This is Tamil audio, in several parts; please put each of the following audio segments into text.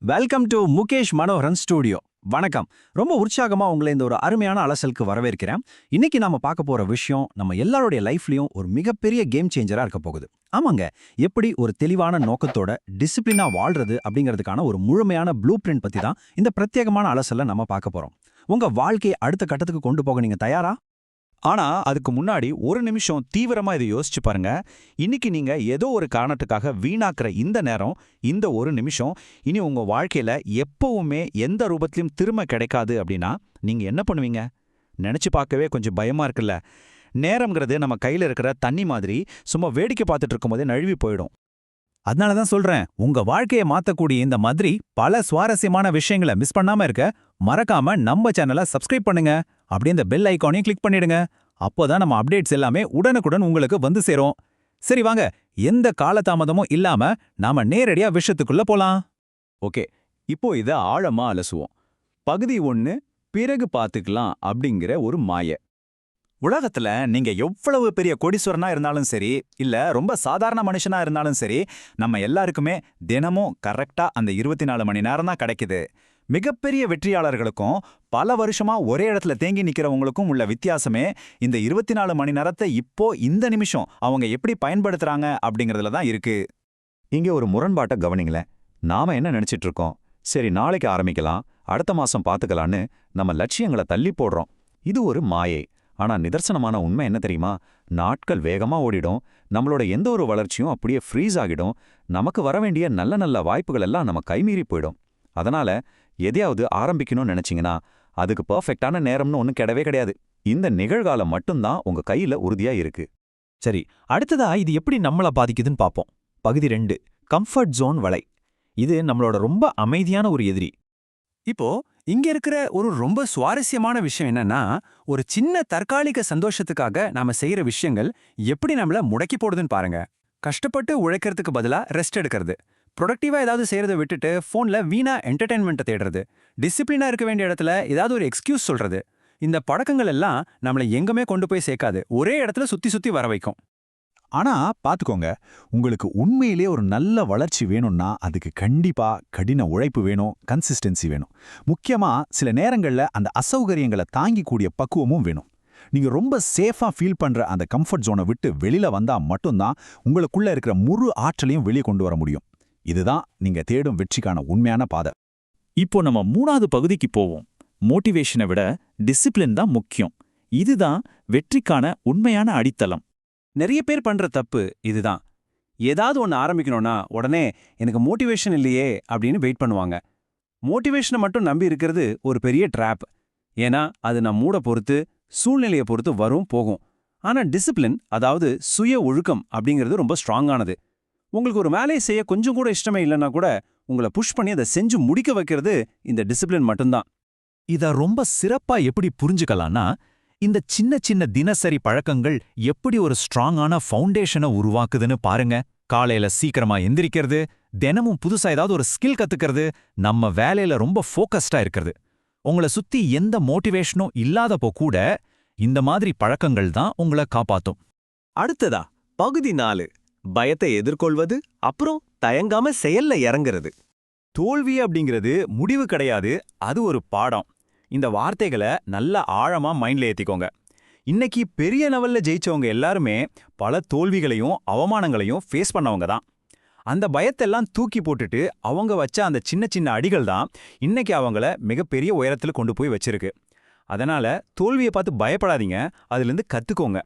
Welcome to Mukesh Manoharan studio. வணக்கம். ரொம்ப உற்சாகமா உங்களை இந்த ஒரு அருமையான அலசலுக்கு வரவேற்கிறேன். இன்னைக்கு நாம பார்க்க போற விஷயம் நம்ம எல்லாருடைய லைஃப்லயும் ஒரு மிகப்பெரிய கேம் சேஞ்சரா இருக்க போகுது. ஆமாங்க, எப்படி ஒரு தெளிவான நோக்கத்தோட டிசிப்ளினா வாழ்றது அப்படிங்கிறதுக்கான ஒரு முழுமையான ப்ளூ பிரிண்ட் பத்தி தான் இந்த பிரத்யேகமான அலசல்ல நம்ம பார்க்க போறோம். உங்க வாழ்க்கையை அடுத்த கட்டத்துக்கு கொண்டு போக நீங்க தயாரா? ஆனா அதுக்கு முன்னாடி ஒரு நிமிஷம் தீவிரமா இதை யோசிச்சு பாருங்க. இன்னைக்கு நீங்க ஏதோ ஒரு காரணத்துக்காக வீணாக்குற இந்த நேரம், இந்த ஒரு நிமிஷம் இனி உங்க வாழ்க்கையில எப்பவுமே எந்த ரூபத்திலும் திரும்ப கிடைக்காது அப்படின்னா நீங்க என்ன பண்ணுவீங்க? நினைச்சு பார்க்கவே கொஞ்சம் பயமா இருக்குல்ல. நேரம்ங்கிறது நம்ம கையில இருக்கிற தண்ணி மாதிரி சும்மா வேடிக்கை பார்த்துட்டு இருக்கும்போதே நழுவி போயிடும். அதனால தான் சொல்றேன், உங்க வாழ்க்கையை மாத்தக்கூடிய இந்த மாதிரி பல சுவாரஸ்யமான விஷயங்களை மிஸ் பண்ணாம இருக்க மறக்காம நம்ம சேனலை சப்ஸ்கிரைப் பண்ணுங்க. அப்படியே இந்த பெல் ஐகானையும் கிளிக் பண்ணிடுங்க. அப்போதான் நம்ம அப்டேட்ஸ் எல்லாமே உடனுக்குடன் உங்களுக்கு வந்து சேரும். சரி வாங்க, எந்த காலதாமதமும் இல்லாம நாம நேரடியா விஷயத்துக்குள்ள போலாம். ஓகே, இப்போ இதை ஆழமா அலசுவோம். பகுதி 1, பிறகு பார்த்துக்கலாம் அப்படிங்கிற ஒரு மாய. உலகத்துல நீங்க எவ்வளவு பெரிய கோடீஸ்வரனா இருந்தாலும் சரி, இல்ல ரொம்ப சாதாரண மனுஷனா இருந்தாலும் சரி, நம்ம எல்லாருக்குமே தினமும் கரெக்டா அந்த 24 மணி நேரம் தான் கிடைக்குது. மிகப்பெரிய வெற்றியாளர்களுக்கும் பல வருஷமா ஒரே இடத்துல தேங்கி நிக்கிறவங்களுக்கும் உள்ள வித்தியாசமே இந்த 24 மணி நேரத்தை இப்போ இந்த நிமிஷம் அவங்க எப்படி பயன்படுத்துறாங்க அப்படிங்கறதுல தான் இருக்கு. இங்க ஒரு முரண்பாட்டை கவனிங்களேன். நாம என்ன நினைச்சிட்டு இருக்கோம்? சரி, நாளைக்கு ஆரம்பிக்கலாம், அடுத்த மாசம் பாத்துக்கலான்னு நம்ம லட்சியங்களை தள்ளி போடுறோம். இது ஒரு மாயை. ஆனா நிதர்சனமான உண்மை என்ன தெரியுமா? நாட்கள் வேகமா ஓடிடும், நம்மளோட எந்த ஒரு வளர்ச்சியும் அப்படியே ஃப்ரீஸ் ஆகிடும், நமக்கு வர வேண்டிய நல்ல நல்ல வாய்ப்புகள் எல்லாம் நம்ம கைமீறி போயிடும். அதனால எதையாவது ஆரம்பிக்கணும்னு நினைச்சீங்கன்னா அதுக்கு பர்ஃபெக்டான நேரம்னு ஒன்றும் கிடையவே கிடையாது. இந்த நிகழ்காலம் மட்டும்தான் உங்க கையில உறுதியா இருக்கு. சரி, அடுத்ததா இது எப்படி நம்மள பாதிக்குதுன்னு பார்ப்போம். பகுதி 2, கம்ஃபர்ட் ஜோன் வலை. இது நம்மளோட ரொம்ப அமைதியான ஒரு எதிரி. இப்போ இங்க இருக்கிற ஒரு ரொம்ப சுவாரஸ்யமான விஷயம் என்னன்னா, ஒரு சின்ன தற்காலிக சந்தோஷத்துக்காக நாம செய்யற விஷயங்கள் எப்படி நம்மள முடக்கி போடுதுன்னு பாருங்க. கஷ்டப்பட்டு உழைக்கிறதுக்கு பதிலா ரெஸ்ட் எடுக்கிறது, ப்ரொடக்டிவா ஏதாவது செய்யறதை விட்டுட்டு போன்ல வீணா என்டர்டைன்மெண்ட்டை தேடுறது, டிசிப்ளினா இருக்க வேண்டிய இடத்துல ஏதாவது ஒரு எக்ஸ்கியூஸ் சொல்றது, இந்த பழக்கங்கள் எல்லாம் நம்மளை எங்குமே கொண்டு போய் சேர்க்காது, ஒரே இடத்துல சுத்தி சுத்தி வர வைக்கும். ஆனா பாத்துக்கோங்க, உங்களுக்கு உண்மையிலே ஒரு நல்ல வளர்ச்சி வேணும்னா அதுக்கு கண்டிப்பா கடின உழைப்பு வேணும், கன்சிஸ்டன்சி வேணும். முக்கியமா சில நேரங்கள்ல அந்த அசௌகரியங்களை தாங்கிக்கூடிய பக்குவமும் வேணும். நீங்க ரொம்ப சேஃபா ஃபீல் பண்ற அந்த கம்ஃபர்ட் ஜோனை விட்டு வெளியில வந்தா மட்டும்தான் உங்களுக்குள்ள இருக்கிற முழு ஆற்றலையும் வெளியே கொண்டு வர முடியும். இதுதான் நீங்க தேடும் வெற்றிக்கான உண்மையான பாதை. இப்போ நம்ம 3வது பகுதிக்கு போவோம். மோட்டிவேஷனை விட டிசிப்ளின் தான் முக்கியம். இதுதான் வெற்றிக்கான உண்மையான அடித்தளம். நிறைய பேர் பண்ற தப்பு இதுதான். ஏதாவது ஒன்று ஆரம்பிக்கணும்னா உடனே எனக்கு மோட்டிவேஷன் இல்லையே அப்படின்னு வெயிட் பண்ணுவாங்க. மோட்டிவேஷனை மட்டும் நம்பி இருக்கிறது ஒரு பெரிய ட்ராப். ஏன்னா அது நம் மூட பொறுத்து, சூழ்நிலையை பொறுத்து வரும் போகும். ஆனா டிசிப்ளின், அதாவது சுய ஒழுக்கம் அப்படிங்கிறது ரொம்ப ஸ்ட்ராங்கானது. உங்களுக்கு ஒரு வேலையை செய்ய கொஞ்சம் கூட இஷ்டமே இல்லைன்னா கூட உங்களை புஷ் பண்ணி அதை செஞ்சு முடிக்க வைக்கிறது இந்த டிசிப்ளின் மட்டும்தான். இத ரொம்ப சிறப்பா எப்படி புரிஞ்சுக்கலாம்னா, இந்த சின்ன சின்ன தினசரி பழக்கங்கள் எப்படி ஒரு ஸ்ட்ராங்கான ஃபவுண்டேஷனை உருவாக்குதுன்னு பாருங்க. காலையில சீக்கிரமா எந்திரிக்கிறது, தினமும் புதுசா ஏதாவது ஒரு ஸ்கில் கத்துக்கிறது, நம்ம வேலையில ரொம்ப ஃபோக்கஸ்டா இருக்கிறது. உங்களை சுத்தி எந்த மோட்டிவேஷனும் இல்லாதப்போ கூட இந்த மாதிரி பழக்கங்கள் தான் உங்களை காப்பாத்தும். அடுத்ததா பகுதி 4, பயத்தை எதிர்கொள்வது, அப்புறம் தயங்காம செயல்ல இறங்குறது. தோல்வி அப்படிங்கிறது முடிவு கிடையாது, அது ஒரு பாடம். இந்த வார்த்தைகளை நல்ல ஆழமா மைண்ட்ல ஏத்திக்கோங்க. இன்னைக்கு பெரிய லெவல்ல ஜெயிச்சவங்க எல்லாருமே பல தோல்விகளையும் அவமானங்களையும் ஃபேஸ் பண்ணவங்க தான். அந்த பயத்தெல்லாம் தூக்கி போட்டுட்டு அவங்க வச்ச அந்த சின்ன சின்ன அடிகள் தான் இன்னைக்கு அவங்கள மிகப்பெரிய உயரத்தில் கொண்டு போய் வச்சிருக்கு. அதனால தோல்வியை பார்த்து பயப்படாதீங்க, அதிலிருந்து கத்துக்கோங்க.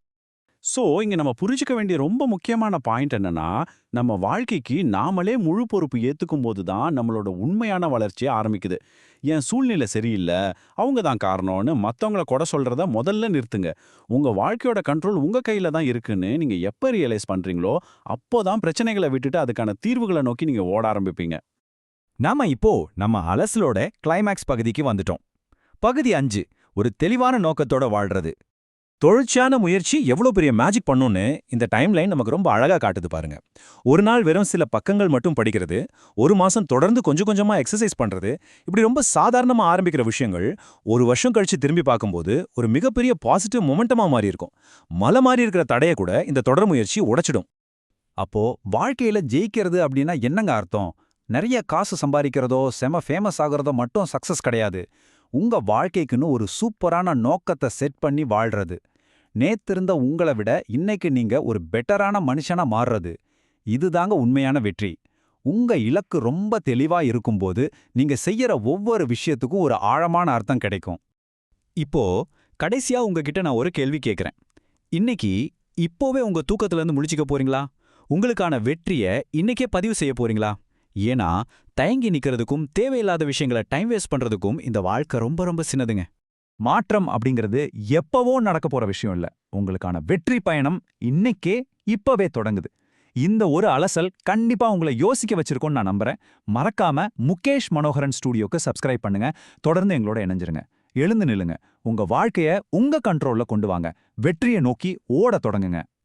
இங்க நம்ம புரிஞ்சுக்க வேண்டிய ரொம்ப முக்கியமான பாயிண்ட் என்னன்னா, நம்ம வாழ்க்கைக்கு நாமளே முழு பொறுப்பு ஏத்துக்கும் போது தான் நம்மளோட உண்மையான வளர்ச்சியை ஆரம்பிக்குது. என் சூழ்நிலை சரியில்லை, அவங்க தான் காரணம்னு மற்றவங்கள கொடை சொல்றத முதல்ல நிறுத்துங்க. உங்க வாழ்க்கையோட கண்ட்ரோல் உங்க கையில தான் இருக்குன்னு நீங்க எப்ப ரியலைஸ் பண்றீங்களோ அப்போதான் பிரச்சனைகளை விட்டுட்டு அதுக்கான தீர்வுகளை நோக்கி நீங்க ஓட ஆரம்பிப்பீங்க. நாம இப்போ நம்ம அலசலோட கிளைமேக்ஸ் பகுதிக்கு வந்துட்டோம். பகுதி 5, ஒரு தெளிவான நோக்கத்தோட வாழ்றது. தொடர்ச்சியான முயற்சி எவ்வளோ பெரிய மேஜிக் பண்ணுன்னு இந்த டைம்லைன் நமக்கு ரொம்ப அழகா காட்டுது பாருங்க. ஒரு நாள் வெறும் சில பக்கங்கள் மட்டும் படிக்கிறது, ஒரு மாசம் தொடர்ந்து கொஞ்சம் கொஞ்சமா எக்ஸசைஸ் பண்றது, இப்படி ரொம்ப சாதாரணமா ஆரம்பிக்கிற விஷயங்கள் ஒரு வருஷம் கழிச்சு திரும்பி பார்க்கும்போது ஒரு மிகப்பெரிய பாசிட்டிவ் மொமெண்டமா மாறி இருக்கும். மலை மாறி இருக்கிற தடையை கூட இந்த தொடர் முயற்சி உடைச்சிடும். அப்போ வாழ்க்கையில ஜெயிக்கிறது அப்படின்னா என்னங்க அர்த்தம்? நிறைய காசு சம்பாதிக்கிறதோ செம ஃபேமஸ் ஆகுறதோ மட்டும் சக்சஸ் கிடையாது. உங்க வாழ்க்கைக்குன்னு ஒரு சூப்பரான நோக்கத்தை செட் பண்ணி வாழ்றது. நேத்திருந்த உங்களை விட இன்னைக்கு நீங்க ஒரு பெட்டரான மனுஷனா மாறுறது. இதுதாங்க உண்மையான வெற்றி. உங்க இலக்கு ரொம்ப தெளிவா இருக்கும்போது நீங்க செய்யற ஒவ்வொரு விஷயத்துக்கும் ஒரு ஆழமான அர்த்தம் கிடைக்கும். இப்போ கடைசியா உங்ககிட்ட நான் ஒரு கேள்வி கேட்கறேன். இன்னைக்கு இப்போவே உங்க தூக்கத்துல இருந்து முழிச்சுக்க போறீங்களா? உங்களுக்கான வெற்றிய இன்னைக்கே பதிவு செய்ய போறீங்களா? ஏன்னா தயங்கி நிக்கிறதுக்கும் தேவையில்லாத விஷயங்களை டைம் வேஸ்ட் பண்றதுக்கும் இந்த வாழ்க்கை ரொம்ப ரொம்ப சின்னதுங்க. மாற்றம் அப்படிங்கிறது எப்பவோ நடக்க போற விஷயம் இல்ல. உங்களுக்கான வெற்றி பயணம் இன்னைக்கே இப்பவே தொடங்குது. இந்த ஒரு அலசல் கண்டிப்பா உங்களை யோசிக்க வச்சிருக்கோன்னு நான் நம்புறேன். மறக்காம முகேஷ் மனோகரன் ஸ்டூடியோக்கு சப்ஸ்கிரைப் பண்ணுங்க. தொடர்ந்து எங்களோட இணைஞ்சிருங்க. எழுந்து நில்லுங்க. உங்க வாழ்க்கைய உங்க கண்ட்ரோல்ல கொண்டு வாங்க. வெற்றியை நோக்கி ஓட தொடங்குங்க.